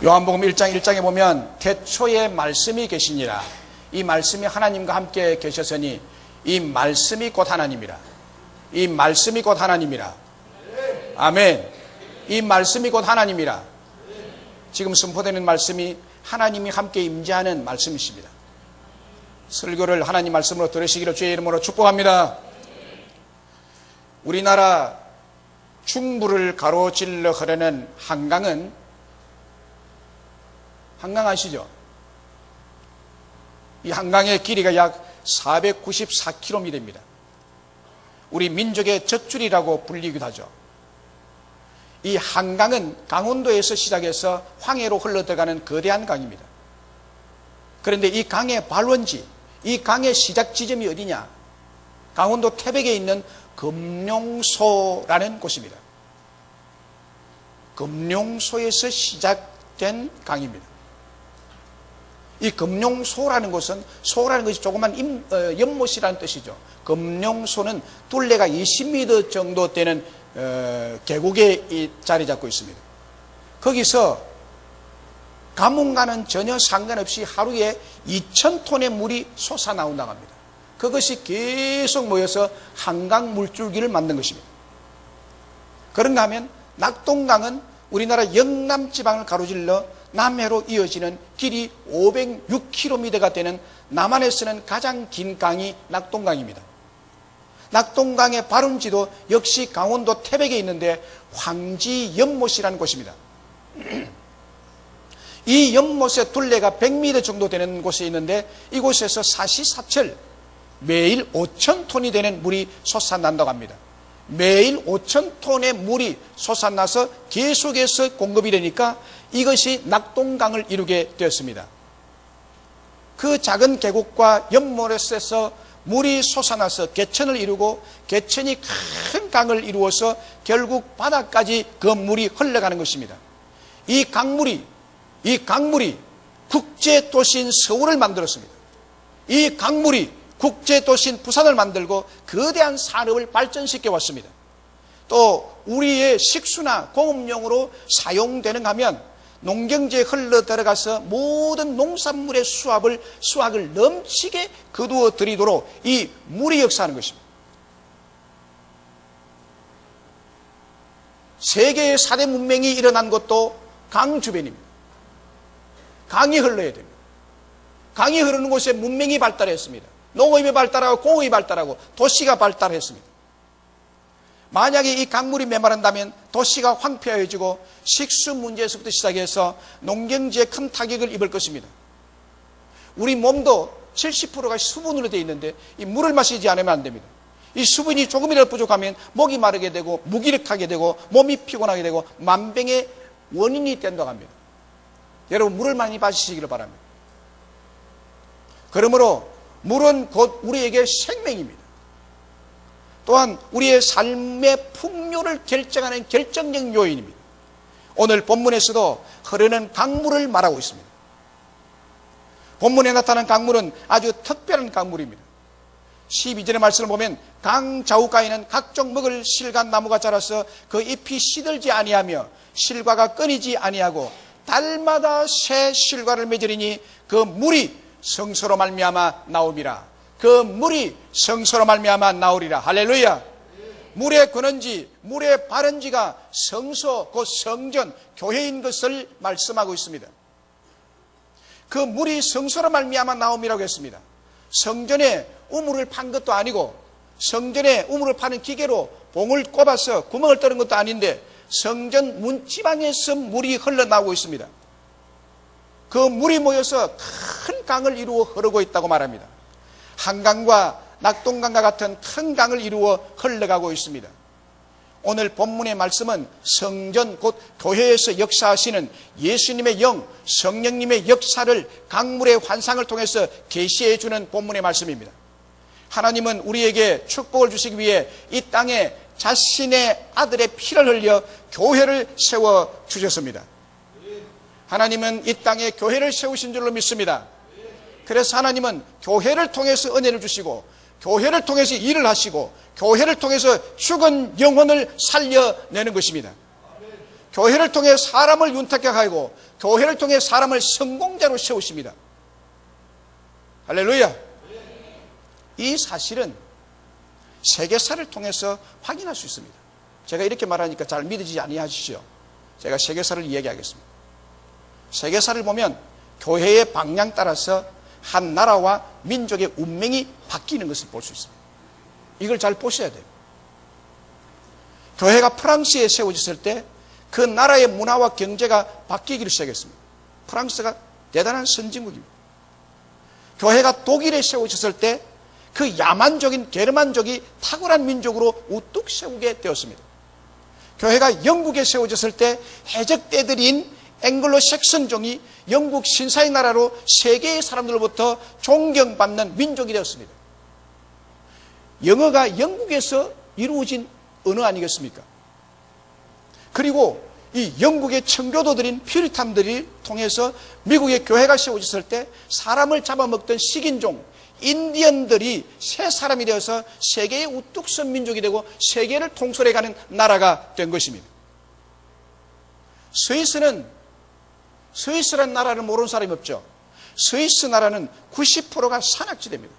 요한복음 1장 1장에 보면 태초에 말씀이 계시니라. 이 말씀이 하나님과 함께 계셨으니 이 말씀이 곧 하나님이라. 이 말씀이 곧 하나님이라. 아멘. 이 말씀이 곧 하나님이라. 지금 선포되는 말씀이 하나님이 함께 임재하는 말씀이십니다. 설교를 하나님 말씀으로 들으시기를 주의 이름으로 축복합니다. 우리나라 충북을 가로질러 흐르는 한강은, 한강 아시죠? 이 한강의 길이가 약 494km입니다. 우리 민족의 젖줄이라고 불리기도 하죠. 이 한강은 강원도에서 시작해서 황해로 흘러들어가는 거대한 강입니다. 그런데 이 강의 발원지, 이 강의 시작 지점이 어디냐? 강원도 태백에 있는 금룡소라는 곳입니다. 금룡소에서 시작된 강입니다. 이 금룡소라는 곳은, 소라는 것이 조그만 연못이라는 뜻이죠. 금룡소는 둘레가 20m 정도 되는 계곡에 자리 잡고 있습니다. 거기서 가뭄과는 전혀 상관없이 하루에 2000톤의 물이 솟아나온다고 합니다. 그것이 계속 모여서 한강 물줄기를 만든 것입니다. 그런가 하면 낙동강은 우리나라 영남지방을 가로질러 남해로 이어지는 길이 506km가 되는 남한에서는 가장 긴 강이 낙동강입니다. 낙동강의 발원지도 역시 강원도 태백에 있는데 황지연못이라는 곳입니다. 이 연못의 둘레가 100m 정도 되는 곳에 있는데 이곳에서 사시사철 매일 5,000톤이 되는 물이 솟아난다고 합니다. 매일 5,000톤의 물이 솟아나서 계속해서 공급이 되니까 이것이 낙동강을 이루게 되었습니다. 그 작은 계곡과 연못에서 물이 솟아나서 개천을 이루고 개천이 큰 강을 이루어서 결국 바다까지 그 물이 흘러가는 것입니다. 이 강물이 국제도시인 서울을 만들었습니다. 이 강물이 국제도시인 부산을 만들고 거대한 산업을 발전시켜 왔습니다. 또 우리의 식수나 공업용으로 사용되는가 하면 농경지에 흘러 들어가서 모든 농산물의 수확을 넘치게 거두어 들이도록 이 물이 역사하는 것입니다. 세계의 4대 문명이 일어난 것도 강 주변입니다. 강이 흘러야 됩니다. 강이 흐르는 곳에 문명이 발달했습니다. 농업이 발달하고 공업이 발달하고 도시가 발달했습니다. 만약에 이 강물이 메마른다면 도시가 황폐해지고 식수 문제에서부터 시작해서 농경지에 큰 타격을 입을 것입니다. 우리 몸도 70%가 수분으로 되어 있는데 이 물을 마시지 않으면 안 됩니다. 이 수분이 조금이라도 부족하면 목이 마르게 되고 무기력하게 되고 몸이 피곤하게 되고 만병의 원인이 된다고 합니다. 여러분 물을 많이 마시기를 바랍니다. 그러므로 물은 곧 우리에게 생명입니다. 또한 우리의 삶의 풍요를 결정하는 결정적 요인입니다. 오늘 본문에서도 흐르는 강물을 말하고 있습니다. 본문에 나타난 강물은 아주 특별한 강물입니다. 12절의 말씀을 보면 강 좌우가에는 각종 먹을 실과 나무가 자라서 그 잎이 시들지 아니하며 실과가 끊이지 아니하고 달마다 새 실과를 맺으리니 그 물이 성소로 말미암아 나오리라. 그 물이 성소로 말미암아 나오리라. 할렐루야. 물의 근원지, 물의 발원지가 성소, 곧 성전, 교회인 것을 말씀하고 있습니다. 그 물이 성소로 말미암아 나옴이라고 했습니다. 성전에 우물을 판 것도 아니고 성전에 우물을 파는 기계로 봉을 꼽아서 구멍을 뚫은 것도 아닌데 성전 문지방에서 물이 흘러나오고 있습니다. 그 물이 모여서 큰 강을 이루어 흐르고 있다고 말합니다. 한강과 낙동강과 같은 큰 강을 이루어 흘러가고 있습니다. 오늘 본문의 말씀은 성전 곧 교회에서 역사하시는 예수님의 영, 성령님의 역사를 강물의 환상을 통해서 계시해 주는 본문의 말씀입니다. 하나님은 우리에게 축복을 주시기 위해 이 땅에 자신의 아들의 피를 흘려 교회를 세워 주셨습니다. 하나님은 이 땅에 교회를 세우신 줄로 믿습니다. 그래서 하나님은 교회를 통해서 은혜를 주시고 교회를 통해서 일을 하시고 교회를 통해서 죽은 영혼을 살려내는 것입니다. 교회를 통해 사람을 윤택하게 하고 교회를 통해 사람을 성공자로 세우십니다. 할렐루야. 이 사실은 세계사를 통해서 확인할 수 있습니다. 제가 이렇게 말하니까 잘 믿어지지 아니하시죠? 제가 세계사를 이야기하겠습니다. 세계사를 보면 교회의 방향 따라서 한 나라와 민족의 운명이 바뀌는 것을 볼 수 있습니다. 이걸 잘 보셔야 돼요. 교회가 프랑스에 세워졌을 때 그 나라의 문화와 경제가 바뀌기를 시작했습니다. 프랑스가 대단한 선진국입니다. 교회가 독일에 세워졌을 때 그 야만적인 게르만족이 탁월한 민족으로 우뚝 세우게 되었습니다. 교회가 영국에 세워졌을 때 해적떼들인 앵글로 색선종이 영국 신사의 나라로 세계의 사람들로부터 존경받는 민족이 되었습니다. 영어가 영국에서 이루어진 언어 아니겠습니까? 그리고 이 영국의 청교도들인 퓨리탄들이 통해서 미국의 교회가 세워졌을 때 사람을 잡아먹던 식인종 인디언들이 새 사람이 되어서 세계의 우뚝 선 민족이 되고 세계를 통솔해가는 나라가 된 것입니다. 스위스라는 나라를 모르는 사람이 없죠. 스위스 나라는 90%가 산악지대입니다.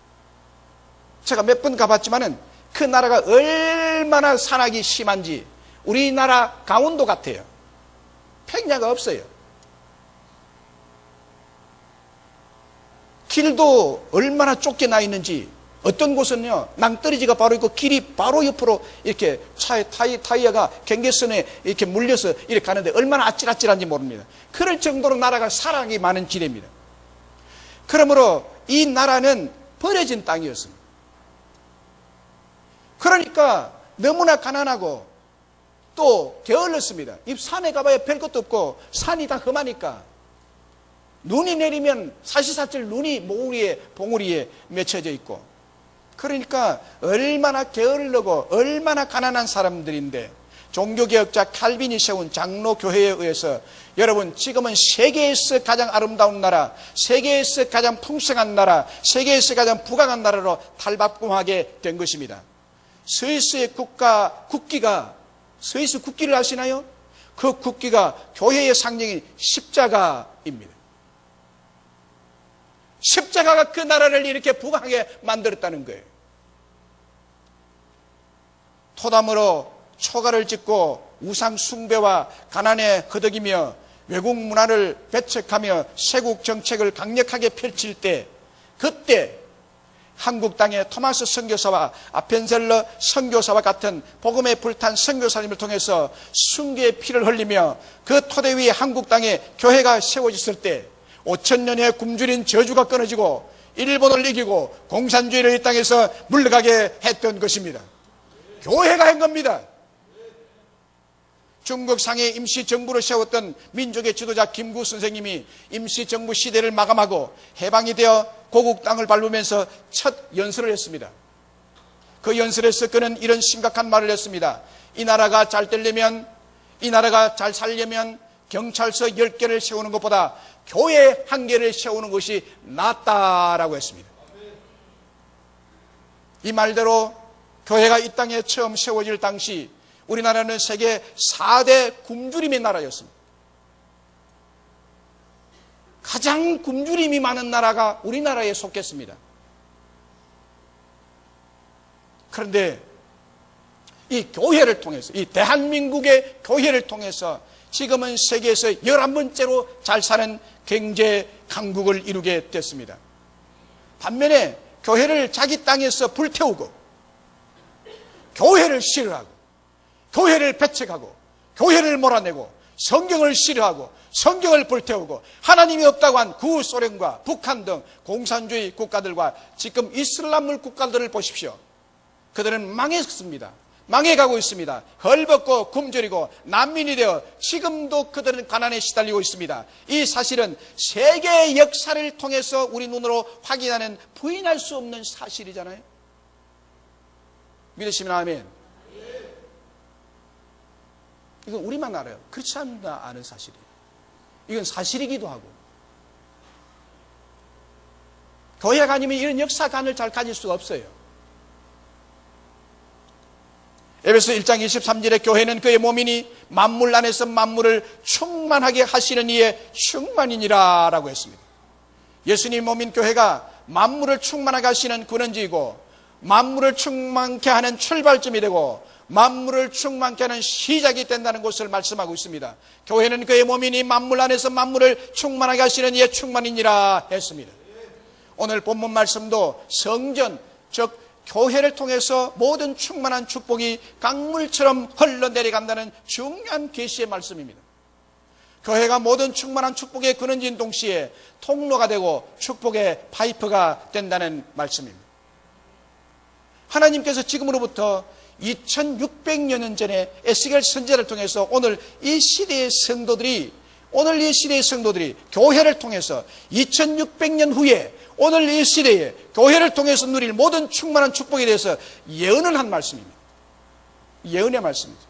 제가 몇 번 가봤지만은 그 나라가 얼마나 산악이 심한지 우리나라 강원도 같아요. 평야가 없어요. 길도 얼마나 좁게 나 있는지 어떤 곳은요 낭떠러지가 바로 있고 길이 바로 옆으로 이렇게 차의 타이어가 경계선에 이렇게 물려서 이렇게 가는데 얼마나 아찔아찔한지 모릅니다. 그럴 정도로 나라가 사랑이 많은 지대입니다. 그러므로 이 나라는 버려진 땅이었습니다. 그러니까 너무나 가난하고 또 게을렀습니다. 이 산에 가봐야 별 것도 없고 산이 다 험하니까 눈이 내리면 사시사철 눈이 모우리에 봉우리에 맺혀져 있고 그러니까 얼마나 게을르고 얼마나 가난한 사람들인데 종교개혁자 칼빈이 세운 장로교회에 의해서 여러분 지금은 세계에서 가장 아름다운 나라, 세계에서 가장 풍성한 나라, 세계에서 가장 부강한 나라로 탈바꿈하게 된 것입니다. 스위스의 국기가 스위스 국기를 아시나요? 그 국기가 교회의 상징인 십자가입니다. 십자가가 그 나라를 이렇게 부강하게 만들었다는 거예요. 토담으로 초가를 짓고 우상 숭배와 가난에 허덕이며 외국 문화를 배척하며 세국 정책을 강력하게 펼칠 때 그때 한국 땅의 토마스 선교사와 아펜셀러 선교사와 같은 복음에 불탄 선교사님을 통해서 순교의 피를 흘리며 그 토대 위에 한국 땅에 교회가 세워졌을 때 5,000년의 굶주린 저주가 끊어지고 일본을 이기고 공산주의를 이 땅에서 물러가게 했던 것입니다. 교회가 한 겁니다. 중국 상해 임시정부를 세웠던 민족의 지도자 김구 선생님이 임시정부 시대를 마감하고 해방이 되어 고국 땅을 밟으면서 첫 연설을 했습니다. 그 연설에서 그는 이런 심각한 말을 했습니다. 이 나라가 잘 되려면, 이 나라가 잘 살려면 경찰서 10개를 세우는 것보다 교회 1개를 세우는 것이 낫다라고 했습니다. 이 말대로 교회가 이 땅에 처음 세워질 당시 우리나라는 세계 4대 굶주림의 나라였습니다. 가장 굶주림이 많은 나라가 우리나라에 속했습니다. 그런데 이 교회를 통해서, 이 대한민국의 교회를 통해서 지금은 세계에서 11번째로 잘 사는 경제 강국을 이루게 됐습니다. 반면에 교회를 자기 땅에서 불태우고 교회를 싫어하고 교회를 배척하고 교회를 몰아내고 성경을 싫어하고 성경을 불태우고 하나님이 없다고 한 구소련과 북한 등 공산주의 국가들과 지금 이슬람물 국가들을 보십시오. 그들은 망했습니다. 망해가고 있습니다. 헐벗고 굶주리고 난민이 되어 지금도 그들은 가난에 시달리고 있습니다. 이 사실은 세계의 역사를 통해서 우리 눈으로 확인하는 부인할 수 없는 사실이잖아요. 믿으시면 아멘. 이건 우리만 알아요. 그렇지 않나 아는 사실이에요. 이건 사실이기도 하고. 교회가 아니면 이런 역사관을 잘 가질 수가 없어요. 에베소 1장 23절에 교회는 그의 몸이니 만물 안에서 만물을 충만하게 하시는 이의 충만이니라 라고 했습니다. 예수님 몸인 교회가 만물을 충만하게 하시는 근원지이고 만물을 충만케 하는 출발점이 되고 만물을 충만케 하는 시작이 된다는 것을 말씀하고 있습니다. 교회는 그의 몸이니 만물 안에서 만물을 충만하게 하시는 이의 충만이니라 했습니다. 오늘 본문 말씀도 성전, 즉 교회를 통해서 모든 충만한 축복이 강물처럼 흘러내려간다는 중요한 계시의 말씀입니다. 교회가 모든 충만한 축복의 근원지인 동시에 통로가 되고 축복의 파이프가 된다는 말씀입니다. 하나님께서 지금으로부터 2600년 전에 에스겔 선지자를 통해서 오늘 이 시대의 성도들이 교회를 통해서 2600년 후에 오늘 이 시대에 교회를 통해서 누릴 모든 충만한 축복에 대해서 예언을 한 말씀입니다. 예언의 말씀이죠.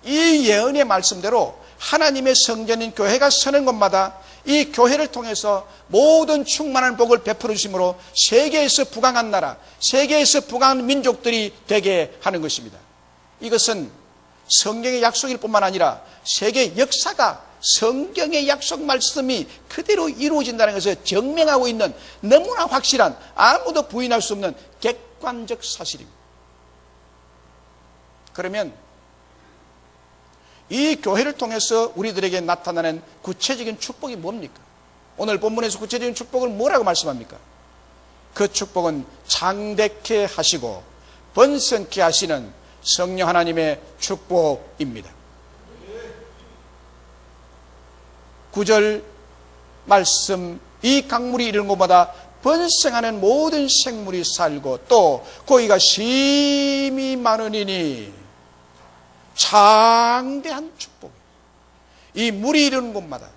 이 예언의 말씀대로 하나님의 성전인 교회가 서는 곳마다 이 교회를 통해서 모든 충만한 복을 베풀어 주심으로 세계에서 부강한 나라, 세계에서 부강한 민족들이 되게 하는 것입니다. 이것은 성경의 약속일 뿐만 아니라 세계 역사가 성경의 약속 말씀이 그대로 이루어진다는 것을 증명하고 있는 너무나 확실한, 아무도 부인할 수 없는 객관적 사실입니다. 그러면 이 교회를 통해서 우리들에게 나타나는 구체적인 축복이 뭡니까? 오늘 본문에서 구체적인 축복을 뭐라고 말씀합니까? 그 축복은 장대케 하시고 번성케 하시는 성령 하나님의 축복입니다. 9절 말씀, 이 강물이 이르는 곳마다 번성하는 모든 생물이 살고 또 고기가 심히 많으니 장대한 축복. 이 물이 이르는 곳마다,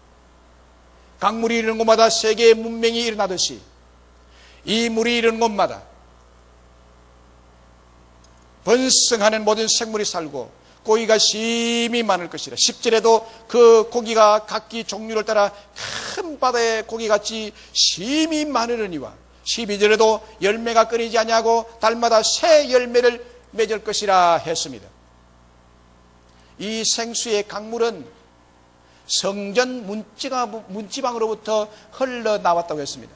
강물이 이르는 곳마다 세계의 문명이 일어나듯이 이 물이 이르는 곳마다 번성하는 모든 생물이 살고 고기가 심히 많을 것이라. 10절에도 그 고기가 각기 종류를 따라 큰 바다의 고기같이 심히 많으니와 12절에도 열매가 끊이지 아니하고 달마다 새 열매를 맺을 것이라 했습니다. 이 생수의 강물은 성전 문지방으로부터 흘러나왔다고 했습니다.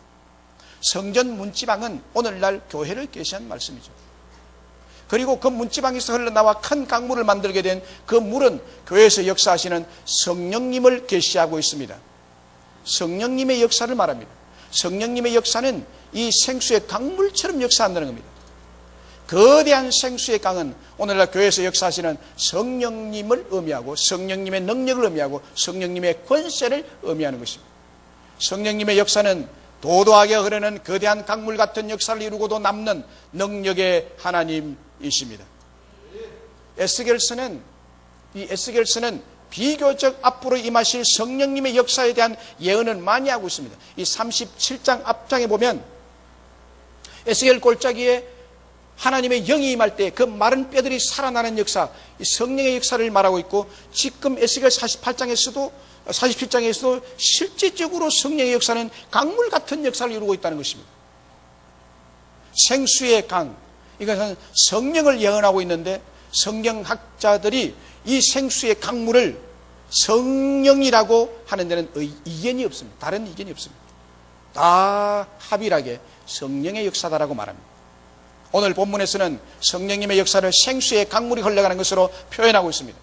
성전 문지방은 오늘날 교회를 계시한 말씀이죠. 그리고 그 문지방에서 흘러나와 큰 강물을 만들게 된 그 물은 교회에서 역사하시는 성령님을 계시하고 있습니다. 성령님의 역사를 말합니다. 성령님의 역사는 이 생수의 강물처럼 역사한다는 겁니다. 거대한 생수의 강은 오늘날 교회에서 역사하시는 성령님을 의미하고 성령님의 능력을 의미하고 성령님의 권세를 의미하는 것입니다. 성령님의 역사는 도도하게 흐르는 거대한 강물 같은 역사를 이루고도 남는 능력의 하나님이십니다. 에스겔서는 비교적 앞으로 임하실 성령님의 역사에 대한 예언을 많이 하고 있습니다. 이 37장 앞장에 보면 에스겔 골짜기에 하나님의 영이 임할 때 그 마른 뼈들이 살아나는 역사, 이 성령의 역사를 말하고 있고, 지금 에스겔 47장에서도 실제적으로 성령의 역사는 강물 같은 역사를 이루고 있다는 것입니다. 생수의 강, 이것은 성령을 예언하고 있는데 성경학자들이 이 생수의 강물을 성령이라고 하는 데는 이견이 없습니다. 다른 이견이 없습니다. 다 합일하게 성령의 역사다라고 말합니다. 오늘 본문에서는 성령님의 역사를 생수의 강물이 흘러가는 것으로 표현하고 있습니다.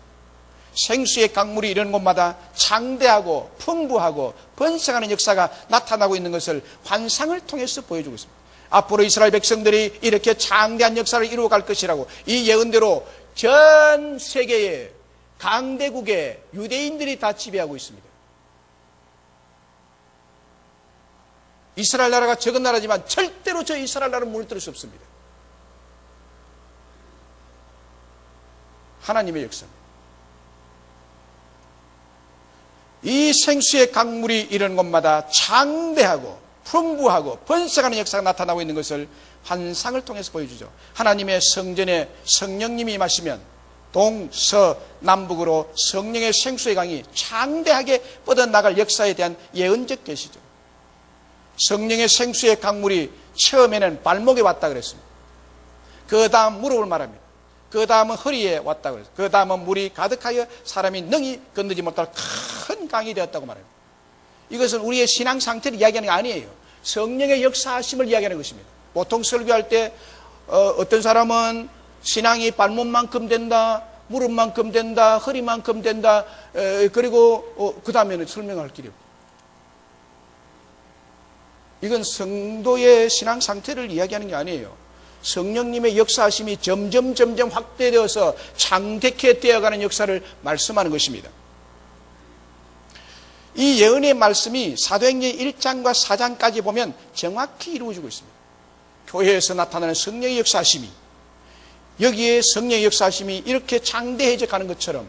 생수의 강물이 이런 곳마다 장대하고 풍부하고 번성하는 역사가 나타나고 있는 것을 환상을 통해서 보여주고 있습니다. 앞으로 이스라엘 백성들이 이렇게 장대한 역사를 이루어갈 것이라고 이 예언대로 전 세계의 강대국의 유대인들이 다 지배하고 있습니다. 이스라엘 나라가 적은 나라지만 절대로 저 이스라엘 나라를 무너뜨릴 수 없습니다. 하나님의 역사입니다. 이 생수의 강물이 이런 곳마다 장대하고 풍부하고 번성하는 역사가 나타나고 있는 것을 환상을 통해서 보여주죠. 하나님의 성전에 성령님이 임하시면 동서남북으로 성령의 생수의 강이 장대하게 뻗어나갈 역사에 대한 예언적 계시죠. 성령의 생수의 강물이 처음에는 발목에 왔다 그랬습니다. 그 다음 무릎을 말합니다. 그 다음은 허리에 왔다고 그랬어요. 그 다음은 물이 가득하여 사람이 능히 건너지 못할 큰 강이 되었다고 말합니다. 이것은 우리의 신앙 상태를 이야기하는 게 아니에요. 성령의 역사하심을 이야기하는 것입니다. 보통 설교할 때 어떤 사람은 신앙이 발목만큼 된다, 무릎만큼 된다, 허리만큼 된다, 그리고 그 다음에는 설명할 길이 없고, 이건 성도의 신앙 상태를 이야기하는 게 아니에요. 성령님의 역사하심이 점점 확대되어서 창대케 되어가는 역사를 말씀하는 것입니다. 이 예언의 말씀이 사도행전 1장과 4장까지 보면 정확히 이루어지고 있습니다. 교회에서 나타나는 성령의 역사하심이, 여기에 성령의 역사하심이 이렇게 창대해져 가는 것처럼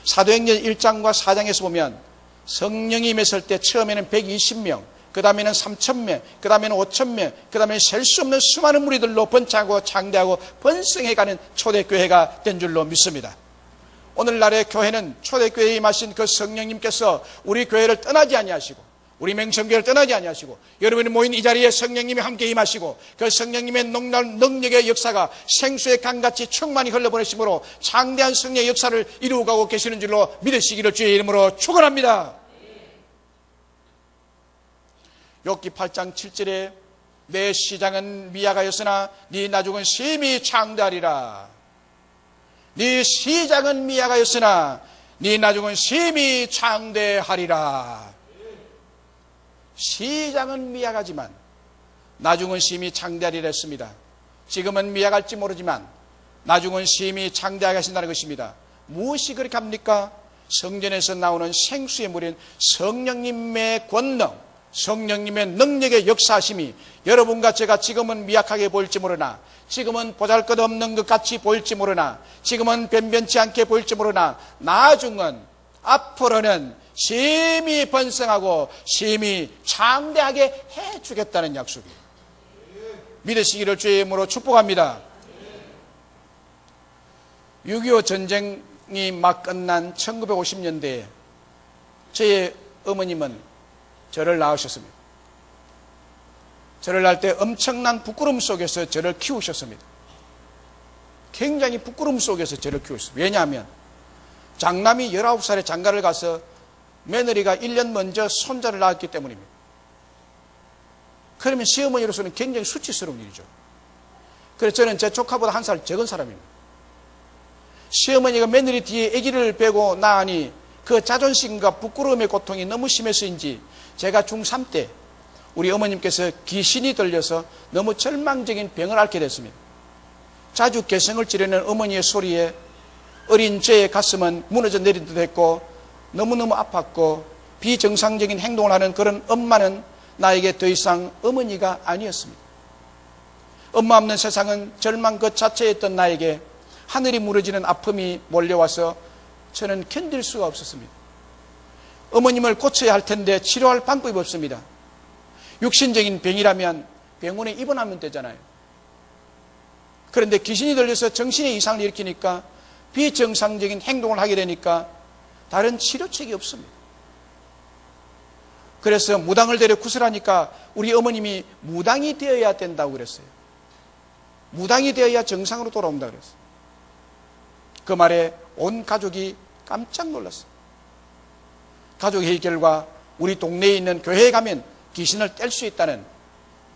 사도행전 1장과 4장에서 보면 성령이 임했을 때 처음에는 120명, 그 다음에는 3,000명, 그 다음에는 5,000명, 그 다음에는 셀 수 없는 수많은 무리들로 번창하고 창대하고 번성해가는 초대교회가 된 줄로 믿습니다. 오늘날의 교회는 초대교회에 임하신 그 성령님께서 우리 교회를 떠나지 아니하시고, 우리 맹성교회를 떠나지 아니하시고, 여러분이 모인 이 자리에 성령님이 함께 임하시고, 그 성령님의 능력의 역사가 생수의 강같이 충만히 흘러보내심으로 창대한 성령의 역사를 이루어가고 계시는 줄로 믿으시기를 주의 이름으로 축원합니다. 욥기 8장 7절에 내 시작은 미약하였으나 네 나중은 심히 창대하리라. 네 시작은 미약하였으나 네 나중은 심히 창대하리라. 시작은 미약하지만 나중은 심히 창대하리라 했습니다. 지금은 미약할지 모르지만 나중은 심히 창대하게 하신다는 것입니다. 무엇이 그렇게 합니까? 성전에서 나오는 생수의 물인 성령님의 권능, 성령님의 능력의 역사하심이 여러분과 제가 지금은 미약하게 보일지 모르나, 지금은 보잘것없는 것 같이 보일지 모르나, 지금은 변변치 않게 보일지 모르나, 나중은 앞으로는 심히 번성하고 심히 창대하게 해주겠다는 약속이에요. 믿으시기를 주의 이름으로 축복합니다. 6.25 전쟁이 막 끝난 1950년대에 저의 어머님은 저를 낳으셨습니다. 저를 낳을 때 엄청난 부끄러움 속에서 저를 키우셨습니다. 굉장히 부끄러움 속에서 저를 키우셨습니다. 왜냐하면 장남이 19살에 장가를 가서 며느리가 1년 먼저 손자를 낳았기 때문입니다. 그러면 시어머니로서는 굉장히 수치스러운 일이죠. 그래서 저는 제 조카보다 1살 적은 사람입니다. 시어머니가 며느리 뒤에 아기를 베고 낳으니 그 자존심과 부끄러움의 고통이 너무 심해서인지 제가 중3 때 우리 어머님께서 귀신이 들려서 너무 절망적인 병을 앓게 됐습니다. 자주 개성을 지르는 어머니의 소리에 어린 저의 가슴은 무너져 내린 듯 했고 너무너무 아팠고 비정상적인 행동을 하는 그런 엄마는 나에게 더 이상 어머니가 아니었습니다. 엄마 없는 세상은 절망 그 자체였던 나에게 하늘이 무너지는 아픔이 몰려와서 저는 견딜 수가 없었습니다. 어머님을 고쳐야 할 텐데 치료할 방법이 없습니다. 육신적인 병이라면 병원에 입원하면 되잖아요. 그런데 귀신이 들려서 정신의 이상을 일으키니까 비정상적인 행동을 하게 되니까 다른 치료책이 없습니다. 그래서 무당을 데려 구슬하니까 우리 어머님이 무당이 되어야 된다고 그랬어요. 무당이 되어야 정상으로 돌아온다고 그랬어요. 그 말에 온 가족이 깜짝 놀랐어요. 가족회의 결과 우리 동네에 있는 교회에 가면 귀신을 뗄 수 있다는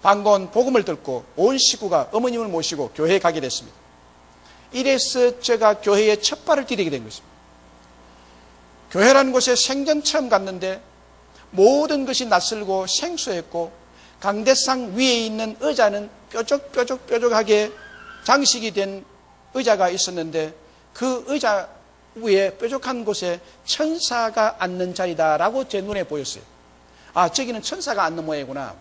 반가운 복음을 듣고 온 식구가 어머님을 모시고 교회에 가게 됐습니다. 이래서 제가 교회에 첫 발을 디디게 된 것입니다. 교회라는 곳에 생전 처음 갔는데 모든 것이 낯설고 생소했고 강대상 위에 있는 의자는 뾰족하게 장식이 된 의자가 있었는데 그 의자 위에 뾰족한 곳에 천사가 앉는 자리다라고 제 눈에 보였어요. 아, 저기는 천사가 앉는 모양이구나.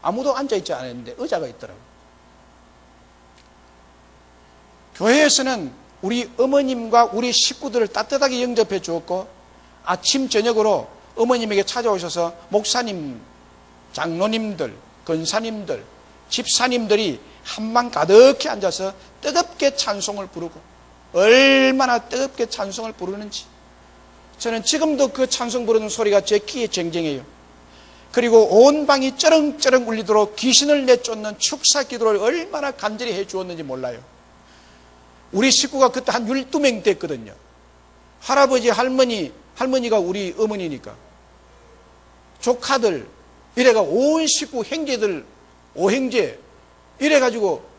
아무도 앉아있지 않았는데 의자가 있더라고요. 교회에서는 우리 어머님과 우리 식구들을 따뜻하게 영접해 주었고 아침 저녁으로 어머님에게 찾아오셔서 목사님, 장로님들, 권사님들, 집사님들이 한만 가득히 앉아서 뜨겁게 찬송을 부르고 얼마나 뜨겁게 찬송을 부르는지 저는 지금도 그 찬송 부르는 소리가 제 귀에 쟁쟁해요. 그리고 온 방이 쩌렁쩌렁 울리도록 귀신을 내쫓는 축사 기도를 얼마나 간절히 해 주었는지 몰라요. 우리 식구가 그때 한 12명 됐거든요. 할아버지, 할머니가 우리 어머니니까. 조카들, 이래가 온 식구, 형제들, 오형제, 이래가지고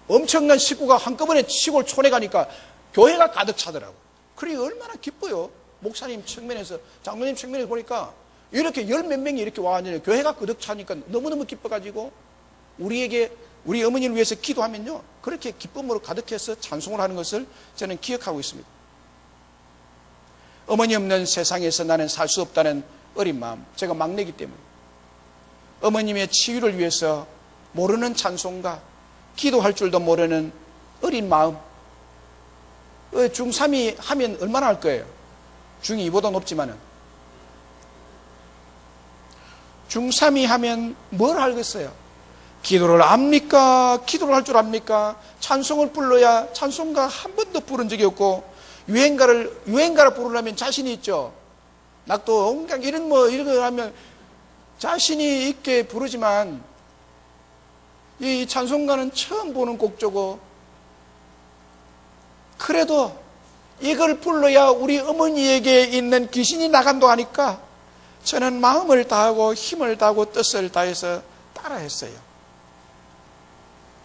엄청난 식구가 한꺼번에 시골 촌에 가니까 교회가 가득 차더라고. 그래, 얼마나 기뻐요. 목사님 측면에서, 장로님 측면에서 보니까 이렇게 열 몇 명이 이렇게 와가지고 교회가 가득 차니까 너무너무 기뻐가지고 우리 어머니를 위해서 기도하면요, 그렇게 기쁨으로 가득해서 찬송을 하는 것을 저는 기억하고 있습니다. 어머니 없는 세상에서 나는 살 수 없다는 어린 마음, 제가 막내이기 때문에 어머님의 치유를 위해서 모르는 찬송가, 기도할 줄도 모르는 어린 마음. 중3이 하면 얼마나 할 거예요? 중2보다 높지만은. 중3이 하면 뭘 알겠어요? 기도를 압니까? 기도를 할 줄 압니까? 찬송을 불러야 찬송가 한 번도 부른 적이 없고, 유행가를 부르려면 자신이 있죠. 낙도 온갖 이런 거 하면 자신이 있게 부르지만, 이 찬송가는 처음 보는 곡조고, 그래도 이걸 불러야 우리 어머니에게 있는 귀신이 나간다고 하니까 저는 마음을 다하고 힘을 다하고 뜻을 다해서 따라했어요.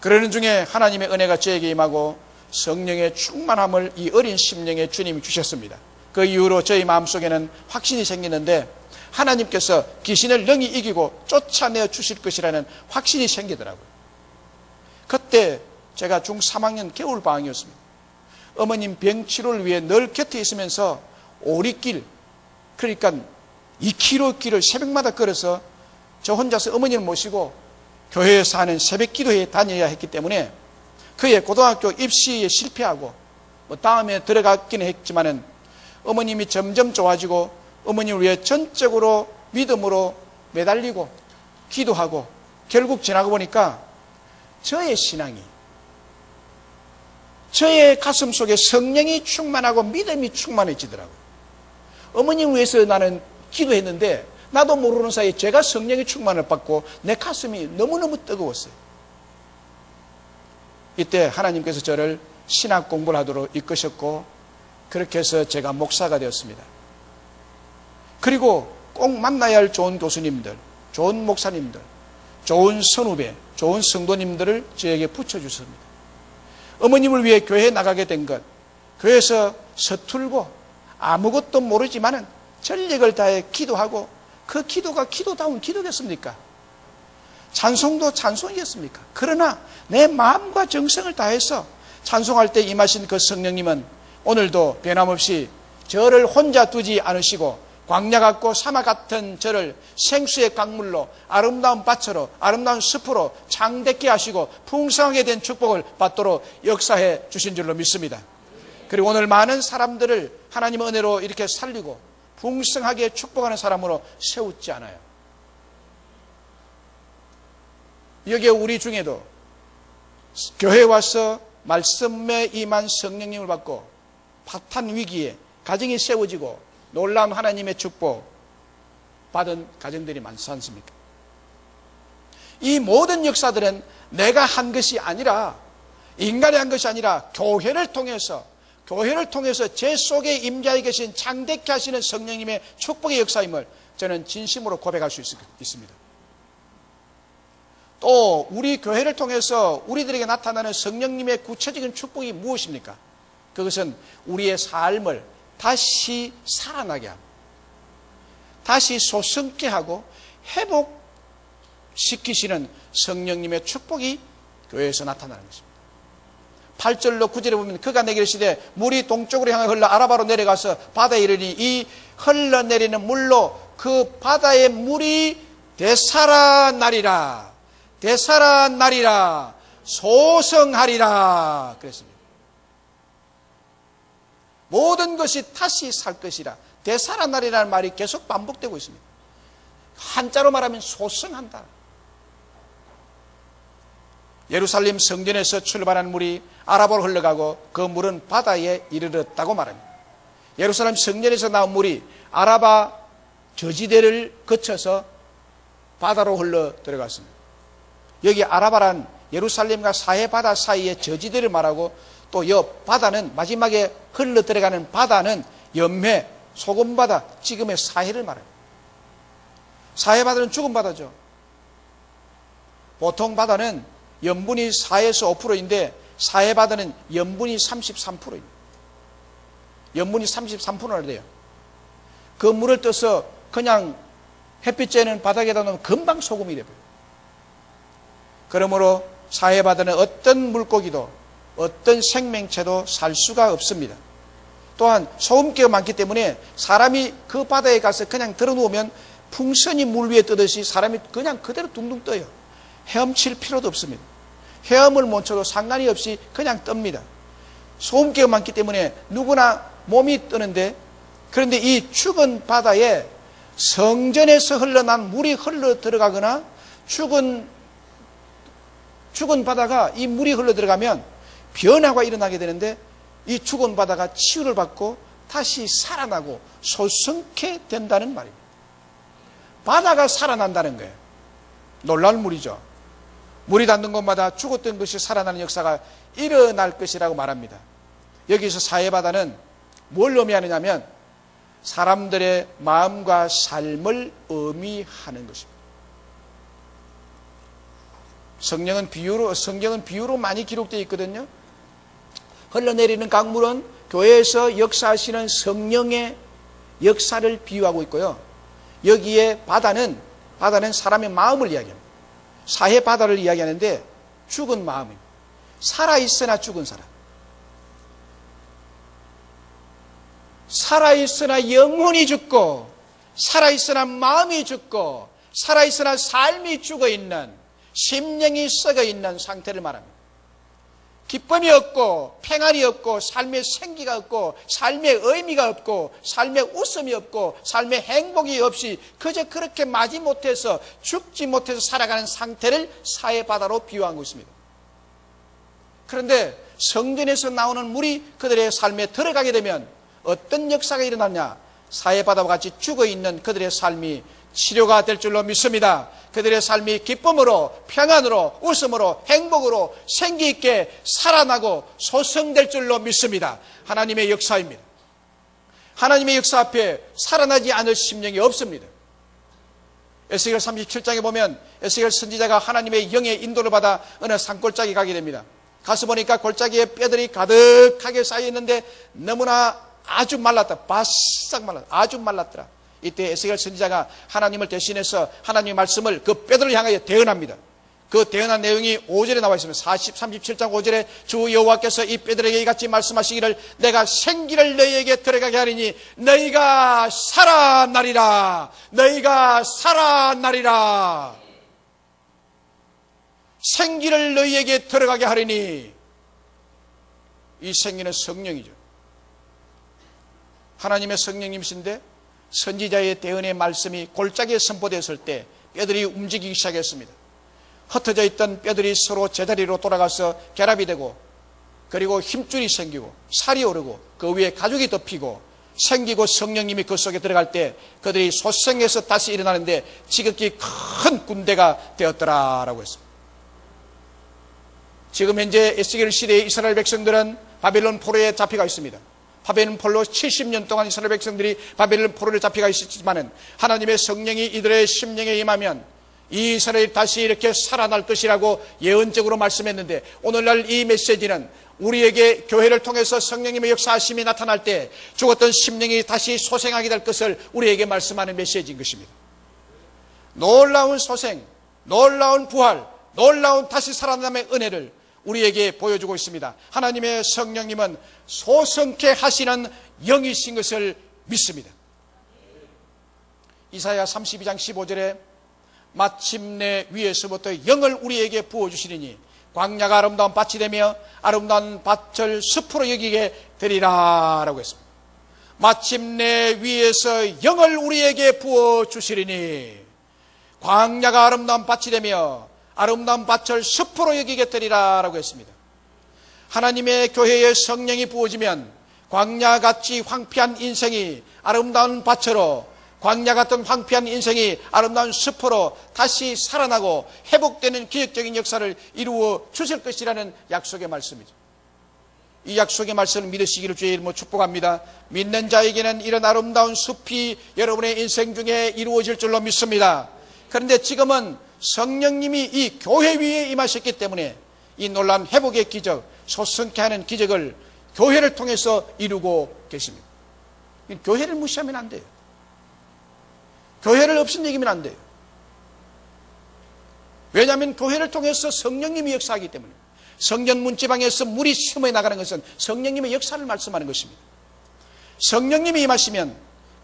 그러는 중에 하나님의 은혜가 저에게 임하고 성령의 충만함을 이 어린 심령에 주님이 주셨습니다. 그 이후로 저희 마음속에는 확신이 생기는데, 하나님께서 귀신을 능히 이기고 쫓아내어 주실 것이라는 확신이 생기더라고요. 그때 제가 중3학년 겨울방학이었습니다. 어머님 병치료를 위해 늘 곁에 있으면서 오리길, 그러니까 2km 길을 새벽마다 걸어서 저 혼자서 어머니를 모시고 교회에서 하는 새벽 기도회에 다녀야 했기 때문에 그의 고등학교 입시에 실패하고 다음에 들어갔기는 했지만은 어머님이 점점 좋아지고 어머님을 위해 전적으로 믿음으로 매달리고 기도하고 결국 지나고 보니까 저의 신앙이, 저의 가슴 속에 성령이 충만하고 믿음이 충만해지더라고요. 어머님을 위해서 나는 기도했는데 나도 모르는 사이에 제가 성령의 충만을 받고 내 가슴이 너무너무 뜨거웠어요. 이때 하나님께서 저를 신학 공부를 하도록 이끄셨고, 그렇게 해서 제가 목사가 되었습니다. 그리고 꼭 만나야 할 좋은 교수님들, 좋은 목사님들, 좋은 선후배, 좋은 성도님들을 저에게 붙여주셨습니다. 어머님을 위해 교회에 나가게 된 것, 교회에서 서툴고 아무것도 모르지만은 전력을 다해 기도하고, 그 기도가 기도다운 기도겠습니까? 찬송도 찬송이겠습니까? 그러나 내 마음과 정성을 다해서 찬송할 때 임하신 그 성령님은 오늘도 변함없이 저를 혼자 두지 않으시고 광야 같고 사막 같은 저를 생수의 강물로, 아름다운 밭으로, 아름다운 숲으로 창대케 하시고 풍성하게 된 축복을 받도록 역사해 주신 줄로 믿습니다. 그리고 오늘 많은 사람들을 하나님의 은혜로 이렇게 살리고 풍성하게 축복하는 사람으로 세우지 않아요. 여기에 우리 중에도 교회에 와서 말씀에 임한 성령님을 받고 파탄 위기에 가정이 세워지고 놀라운 하나님의 축복 받은 가정들이 많지 않습니까? 이 모든 역사들은 내가 한 것이 아니라, 인간이 한 것이 아니라 교회를 통해서 제 속에 임자에 계신 창대케 하시는 성령님의 축복의 역사임을 저는 진심으로 고백할 수 있습니다. 또 우리 교회를 통해서 우리들에게 나타나는 성령님의 구체적인 축복이 무엇입니까? 그것은 우리의 삶을 다시 살아나게 하고 다시 소성케 하고 회복시키시는 성령님의 축복이 교회에서 나타나는 것입니다. 8절로 9절에 보면 그가 내게 이르시되 물이 동쪽으로 향해 흘러 아라바로 내려가서 바다에 이르니 이 흘러내리는 물로 그 바다의 물이 되살아나리라 소성하리라 그랬습니다. 모든 것이 다시 살 것이라, 되살아나리라는 말이 계속 반복되고 있습니다. 한자로 말하면 소성한다. 예루살렘 성전에서 출발한 물이 아라바로 흘러가고 그 물은 바다에 이르렀다고 말합니다. 예루살렘 성전에서 나온 물이 아라바 저지대를 거쳐서 바다로 흘러 들어갔습니다. 여기 아라바란 예루살렘과 사해 바다 사이의 저지대를 말하고 또 옆 바다는 마지막에 흘러 들어가는 바다는 염해, 소금바다, 지금의 사해를 말합니다. 사해바다는 죽은 바다죠. 보통 바다는 염분이 4에서 5%인데 사해바다는 염분이 33%입니다. 염분이 33%나 돼요. 그 물을 떠서 그냥 햇빛 쬐는 바닥에다 놓으면 금방 소금이 돼버려요. 그러므로 사해바다는 어떤 물고기도 어떤 생명체도 살 수가 없습니다. 또한 소금기가 많기 때문에 사람이 그 바다에 가서 그냥 들어누우면 풍선이 물 위에 뜨듯이 사람이 그냥 그대로 둥둥 떠요. 헤엄칠 필요도 없습니다. 헤엄을 못 쳐도 상관이 없이 그냥 뜹니다. 소금기가 많기 때문에 누구나 몸이 뜨는데, 그런데 이 죽은 바다에 성전에서 흘러난 물이 흘러 들어가거나 죽은 바다가 이 물이 흘러 들어가면 변화가 일어나게 되는데, 이 죽은 바다가 치유를 받고 다시 살아나고 소성케 된다는 말입니다. 바다가 살아난다는 거예요. 놀라운 물이죠. 물이 닿는 곳마다 죽었던 것이 살아나는 역사가 일어날 것이라고 말합니다. 여기서 사해바다는 뭘 의미하느냐면 사람들의 마음과 삶을 의미하는 것입니다. 성경은 비유로 많이 기록되어 있거든요. 흘러내리는 강물은 교회에서 역사하시는 성령의 역사를 비유하고 있고요. 여기에 바다는 사람의 마음을 이야기합니다. 사해 바다를 이야기하는데 죽은 마음입니다. 살아있으나 죽은 사람. 살아있으나 영혼이 죽고, 살아있으나 마음이 죽고, 살아있으나 삶이 죽어있는, 심령이 썩어있는 상태를 말합니다. 기쁨이 없고 평안이 없고 삶의 생기가 없고 삶의 의미가 없고 삶의 웃음이 없고 삶의 행복이 없이 그저 그렇게 마지못해서 죽지 못해서 살아가는 상태를 사해바다로 비유한 것입니다. 그런데 성전에서 나오는 물이 그들의 삶에 들어가게 되면 어떤 역사가 일어나냐? 사해바다와 같이 죽어있는 그들의 삶이 치료가 될 줄로 믿습니다. 그들의 삶이 기쁨으로, 평안으로, 웃음으로, 행복으로 생기있게 살아나고 소성될 줄로 믿습니다. 하나님의 역사입니다. 하나님의 역사 앞에 살아나지 않을 심령이 없습니다. 에스겔 37장에 보면 에스겔 선지자가 하나님의 영의 인도를 받아 어느 산골짜기에 가게 됩니다. 가서 보니까 골짜기에 뼈들이 가득하게 쌓여있는데 너무나 아주 말랐다. 바싹 말랐다. 아주 말랐더라. 이때 에스겔 선지자가 하나님을 대신해서 하나님의 말씀을 그 뼈들을 향하여 대언합니다. 그 대언한 내용이 5절에 나와 있습니다. 37장 5절에 주 여호와께서 이 뼈들에게 이같이 말씀하시기를 내가 생기를 너희에게 들어가게 하리니 너희가 살아나리라. 너희가 살아나리라. 생기를 너희에게 들어가게 하리니, 이 생기는 성령이죠. 하나님의 성령님이신데 선지자의 대언의 말씀이 골짜기에 선포되었을 때 뼈들이 움직이기 시작했습니다. 흩어져 있던 뼈들이 서로 제자리로 돌아가서 결합이 되고, 그리고 힘줄이 생기고 살이 오르고 그 위에 가죽이 덮이고 생기고 성령님이 그 속에 들어갈 때 그들이 소생해서 다시 일어나는데 지극히 큰 군대가 되었더라라고 했습니다. 지금 현재 에스겔 시대의 이스라엘 백성들은 바벨론 포로에 잡혀가 있습니다. 바벨론 포로 70년 동안 이스라엘 백성들이 바벨론 포로에 잡혀가 있었지만은 하나님의 성령이 이들의 심령에 임하면 이 이스라엘이 다시 이렇게 살아날 것이라고 예언적으로 말씀했는데, 오늘날 이 메시지는 우리에게 교회를 통해서 성령님의 역사하심이 나타날 때 죽었던 심령이 다시 소생하게 될 것을 우리에게 말씀하는 메시지인 것입니다. 놀라운 소생, 놀라운 부활, 놀라운 다시 살아남의 은혜를 우리에게 보여주고 있습니다. 하나님의 성령님은 소성케 하시는 영이신 것을 믿습니다. 이사야 32장 15절에 마침내 위에서부터 영을 우리에게 부어주시리니 광야가 아름다운 밭이 되며 아름다운 밭을 숲으로 여기게 되리라 라고 했습니다. 마침내 위에서 영을 우리에게 부어주시리니 광야가 아름다운 밭이 되며 아름다운 밭을 숲으로 여기게 되리라 라고 했습니다. 하나님의 교회에 성령이 부어지면 광야같이 황폐한 인생이 아름다운 밭으로, 광야 같은 황폐한 인생이 아름다운 숲으로 다시 살아나고 회복되는 기적적인 역사를 이루어 주실 것이라는 약속의 말씀이죠. 이 약속의 말씀을 믿으시기를 주의 이름으로 축복합니다. 믿는 자에게는 이런 아름다운 숲이 여러분의 인생 중에 이루어질 줄로 믿습니다. 그런데 지금은 성령님이 이 교회 위에 임하셨기 때문에 이 놀라운 회복의 기적, 소성케 하는 기적을 교회를 통해서 이루고 계십니다. 교회를 무시하면 안 돼요. 교회를 없인 얘기면 안 돼요. 왜냐하면 교회를 통해서 성령님이 역사하기 때문에, 성전 문지방에서 물이 심어 나가는 것은 성령님의 역사를 말씀하는 것입니다. 성령님이 임하시면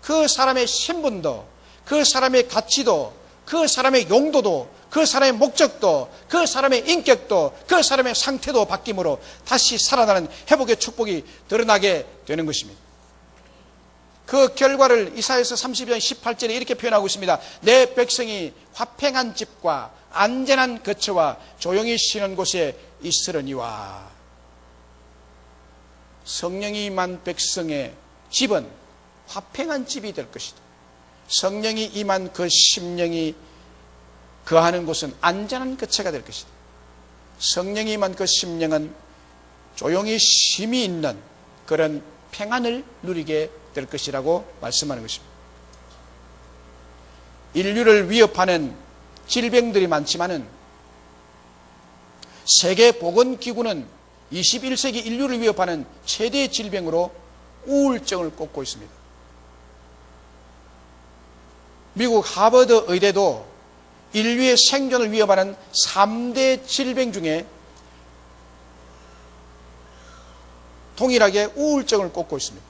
그 사람의 신분도, 그 사람의 가치도, 그 사람의 용도도, 그 사람의 목적도, 그 사람의 인격도, 그 사람의 상태도 바뀜으로 다시 살아나는 회복의 축복이 드러나게 되는 것입니다. 그 결과를 이사야서 32장 18절에 이렇게 표현하고 있습니다. 내 백성이 화평한 집과 안전한 거처와 조용히 쉬는 곳에 있으려니와. 성령이 임한 백성의 집은 화평한 집이 될 것이다. 성령이 임한 그 심령이 거하는 곳은 안전한 거처가 될 것이다. 성령이 임한 그 심령은 조용히 쉼이 있는 그런 평안을 누리게 될 것이라고 말씀하는 것입니다. 인류를 위협하는 질병들이 많지만은 세계보건기구는 21세기 인류를 위협하는 최대의 질병으로 우울증을 꼽고 있습니다. 미국 하버드 의대도 인류의 생존을 위협하는 3대 질병 중에 동일하게 우울증을 꼽고 있습니다.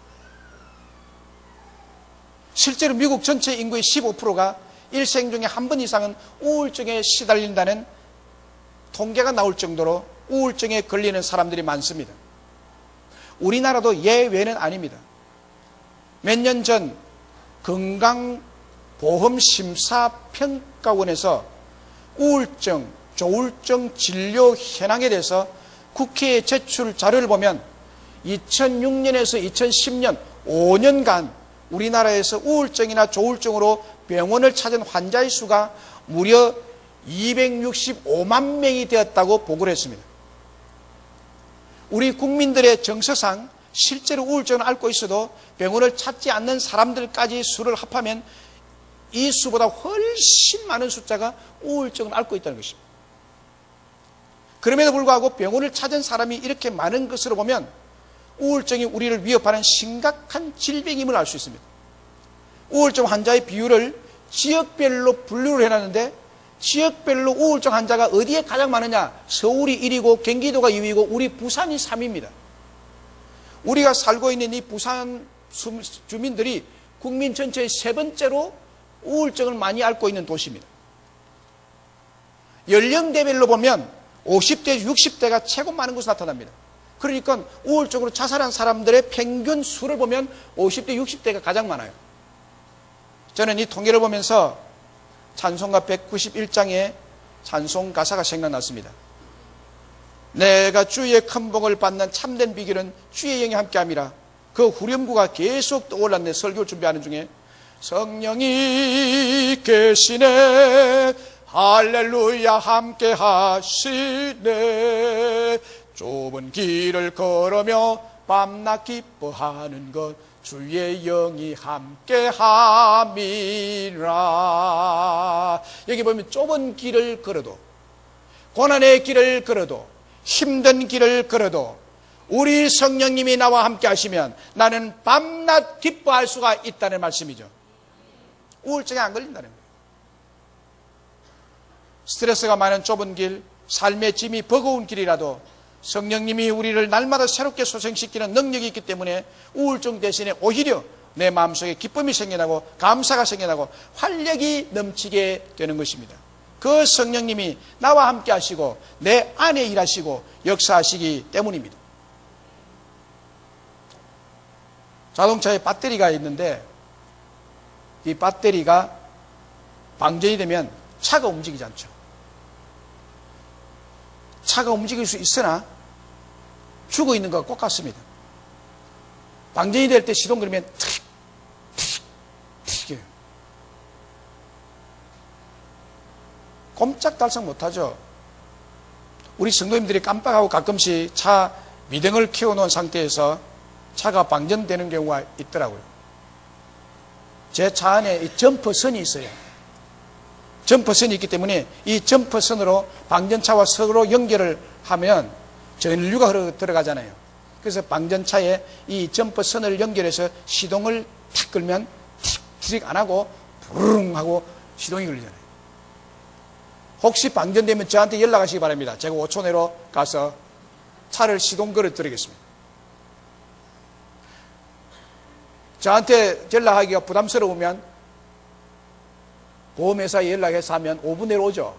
실제로 미국 전체 인구의 15%가 일생 중에 한 번 이상은 우울증에 시달린다는 통계가 나올 정도로 우울증에 걸리는 사람들이 많습니다. 우리나라도 예외는 아닙니다. 몇 년 전 건강보험심사평가원에서 우울증, 조울증 진료 현황에 대해서 국회에 제출 자료를 보면 2006년에서 2010년 5년간 우리나라에서 우울증이나 조울증으로 병원을 찾은 환자의 수가 무려 265만 명이 되었다고 보고를 했습니다. 우리 국민들의 정서상 실제로 우울증을 앓고 있어도 병원을 찾지 않는 사람들까지 수를 합하면 이 수보다 훨씬 많은 숫자가 우울증을 앓고 있다는 것입니다. 그럼에도 불구하고 병원을 찾은 사람이 이렇게 많은 것으로 보면 우울증이 우리를 위협하는 심각한 질병임을 알 수 있습니다. 우울증 환자의 비율을 지역별로 분류를 해놨는데 지역별로 우울증 환자가 어디에 가장 많으냐? 서울이 1위고 경기도가 2위고 우리 부산이 3위입니다. 우리가 살고 있는 이 부산 주민들이 국민 전체의 3번째로 우울증을 많이 앓고 있는 도시입니다. 연령대별로 보면 50대, 60대가 최고 많은 것으로 나타납니다. 그러니까 우울증으로 자살한 사람들의 평균 수를 보면 50대, 60대가 가장 많아요. 저는 이 통계를 보면서 찬송가 191장의 찬송 가사가 생각났습니다. 내가 주의 큰 복을 받는 참된 비결은 주의 영이 함께함이라. 그 후렴구가 계속 떠올랐네. 설교를 준비하는 중에 성령이 계시네 할렐루야 함께 하시네 좁은 길을 걸으며 밤낮 기뻐하는 것 주의 영이 함께함이라. 여기 보면 좁은 길을 걸어도 고난의 길을 걸어도 힘든 길을 걸어도 우리 성령님이 나와 함께 하시면 나는 밤낮 기뻐할 수가 있다는 말씀이죠. 우울증에 안 걸린다는 거예요. 스트레스가 많은 좁은 길, 삶의 짐이 버거운 길이라도 성령님이 우리를 날마다 새롭게 소생시키는 능력이 있기 때문에 우울증 대신에 오히려 내 마음속에 기쁨이 생겨나고 감사가 생겨나고 활력이 넘치게 되는 것입니다. 그 성령님이 나와 함께 하시고 내 안에 일하시고 역사하시기 때문입니다. 자동차에 배터리가 있는데 이 배터리가 방전이 되면 차가 움직이지 않죠. 차가 움직일 수 있으나 죽어 있는 것과 똑같습니다. 방전이 될 때 시동 걸으면 틱, 틱, 틱이에요. 꼼짝달싹 못하죠. 우리 성도님들이 깜빡하고 가끔씩 차 미등을 키워놓은 상태에서 차가 방전되는 경우가 있더라고요. 제 차 안에 이 점퍼선이 있어요. 점퍼선이 있기 때문에 이 점퍼선으로 방전차와 서로 연결을 하면 전류가 들어가잖아요. 그래서 방전차에 이 점퍼선을 연결해서 시동을 탁 끌면 틱 안 하고 부르릉 하고 시동이 걸리잖아요. 혹시 방전되면 저한테 연락하시기 바랍니다. 제가 5초 내로 가서 차를 시동 걸어 드리겠습니다. 저한테 연락하기가 부담스러우면 보험회사에 연락해서 하면 5분 내로 오죠.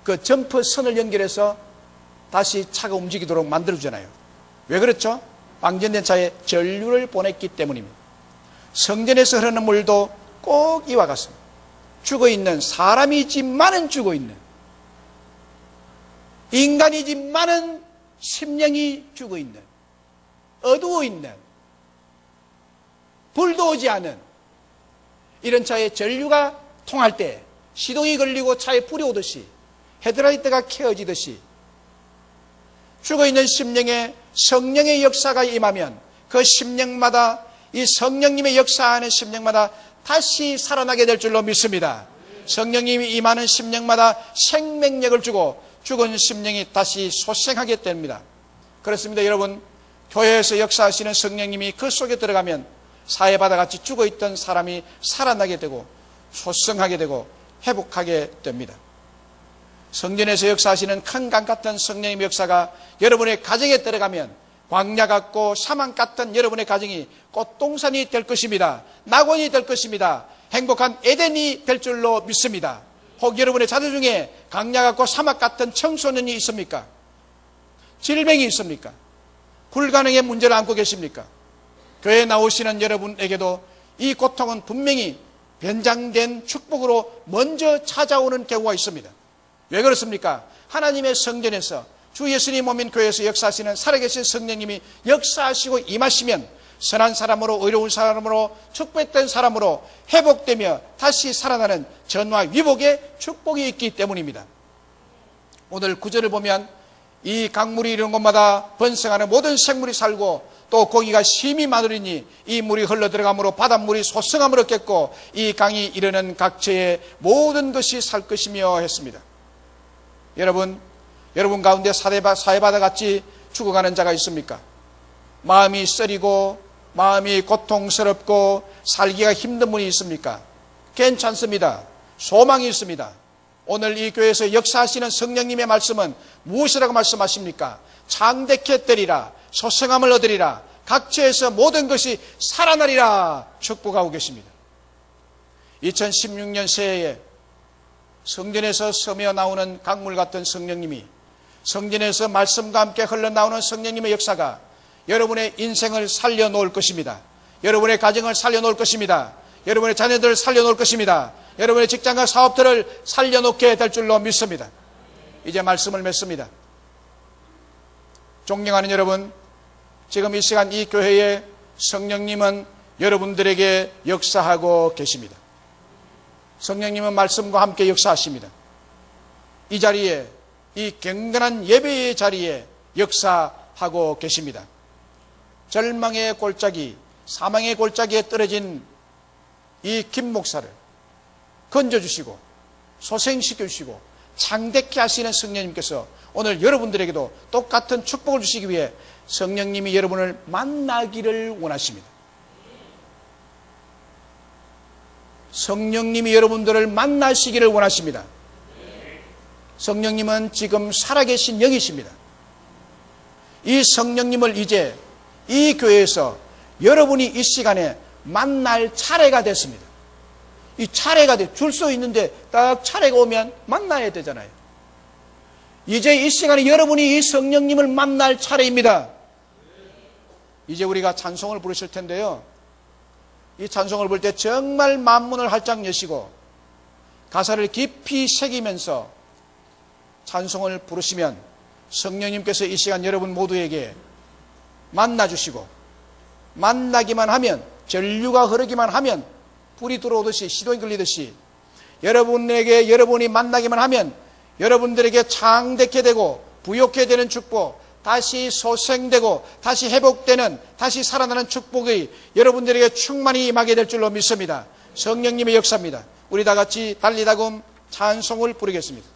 그 점퍼선을 연결해서 다시 차가 움직이도록 만들어주잖아요. 왜 그렇죠? 방전된 차에 전류를 보냈기 때문입니다. 성전에서 흐르는 물도 꼭 이와 같습니다. 죽어있는, 사람이지만은 죽어있는, 인간이지만은 심령이 죽어있는, 어두워있는, 불도 오지 않은 이런 차에 전류가 통할 때 시동이 걸리고 차에 불이 오듯이, 헤드라이트가 켜지듯이 죽어있는 심령에 성령의 역사가 임하면 그 심령마다, 이 성령님의 역사하는 심령마다 다시 살아나게 될 줄로 믿습니다. 성령님이 임하는 심령마다 생명력을 주고 죽은 심령이 다시 소생하게 됩니다. 그렇습니다. 여러분, 교회에서 역사하시는 성령님이 그 속에 들어가면 사해바다 같이 죽어있던 사람이 살아나게 되고 소생하게 되고 회복하게 됩니다. 성전에서 역사하시는 큰 강 같은 성령님의 역사가 여러분의 가정에 들어가면 광야 같고 사막 같은 여러분의 가정이 꽃동산이 될 것입니다. 낙원이 될 것입니다. 행복한 에덴이 될 줄로 믿습니다. 혹 여러분의 자녀 중에 광야 같고 사막 같은 청소년이 있습니까? 질병이 있습니까? 불가능의 문제를 안고 계십니까? 교회에 나오시는 여러분에게도 이 고통은 분명히 변장된 축복으로 먼저 찾아오는 경우가 있습니다. 왜 그렇습니까? 하나님의 성전에서 주 예수님 몸인 교회에서 역사하시는 살아계신 성령님이 역사하시고 임하시면 선한 사람으로, 의로운 사람으로, 축복된 사람으로 회복되며 다시 살아나는 전화 위복의 축복이 있기 때문입니다. 오늘 구절을 보면 이 강물이 이르는 곳마다 번성하는 모든 생물이 살고 또 고기가 심히 많으리니 이 물이 흘러들어가므로 바닷물이 소성함을 얻겠고 이 강이 이르는 각처의 모든 것이 살 것이며 했습니다. 여러분 가운데 사해바다 같이 죽어가는 자가 있습니까? 마음이 쓰리고 마음이 고통스럽고 살기가 힘든 분이 있습니까? 괜찮습니다. 소망이 있습니다. 오늘 이 교회에서 역사하시는 성령님의 말씀은 무엇이라고 말씀하십니까? 창대케 되리라, 소성함을 얻으리라, 각처에서 모든 것이 살아나리라 축복하고 계십니다. 2016년 새해에 성전에서 스며 나오는 강물 같은 성령님이, 성전에서 말씀과 함께 흘러나오는 성령님의 역사가 여러분의 인생을 살려놓을 것입니다. 여러분의 가정을 살려놓을 것입니다. 여러분의 자녀들을 살려놓을 것입니다. 여러분의 직장과 사업들을 살려놓게 될 줄로 믿습니다. 이제 말씀을 맺습니다. 존경하는 여러분, 지금 이 시간 이 교회에 성령님은 여러분들에게 역사하고 계십니다. 성령님은 말씀과 함께 역사하십니다. 이 자리에, 이 경건한 예배의 자리에 역사하고 계십니다. 절망의 골짜기, 사망의 골짜기에 떨어진 이 김 목사를 건져주시고 소생시켜주시고 창대케 하시는 성령님께서 오늘 여러분들에게도 똑같은 축복을 주시기 위해 성령님이 여러분을 만나기를 원하십니다. 성령님이 여러분들을 만나시기를 원하십니다. 성령님은 지금 살아계신 영이십니다. 이 성령님을 이제 이 교회에서 여러분이 이 시간에 만날 차례가 됐습니다. 이 차례가 줄 수 있는데 딱 차례가 오면 만나야 되잖아요. 이제 이 시간에 여러분이 이 성령님을 만날 차례입니다. 이제 우리가 찬송을 부르실 텐데요. 이 찬송을 부를 때 정말 만문을 활짝 여시고 가사를 깊이 새기면서 찬송을 부르시면 성령님께서 이 시간 여러분 모두에게 만나주시고, 만나기만 하면, 전류가 흐르기만 하면 불이 들어오듯이, 시동이 걸리듯이 여러분이 만나기만 하면 여러분들에게 창대케 되고 부욕케 되는 축복, 다시 소생되고 다시 회복되는, 다시 살아나는 축복이 여러분들에게 충만히 임하게 될 줄로 믿습니다. 성령님의 역사입니다. 우리 다 같이 달리다금 찬송을 부르겠습니다.